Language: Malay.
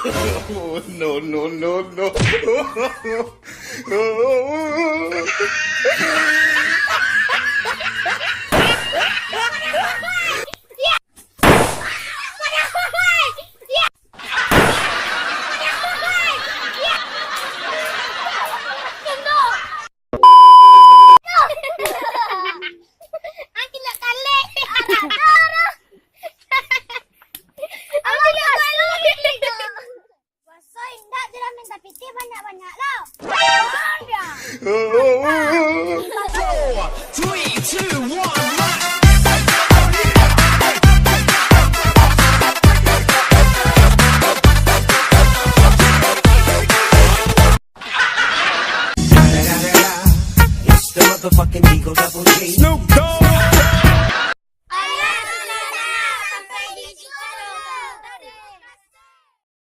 Oh, no, no, no, no. Banyak-banyak lah. Three, two, one, run! It's the motherfucking Eagle Double G. Snoop Dogg.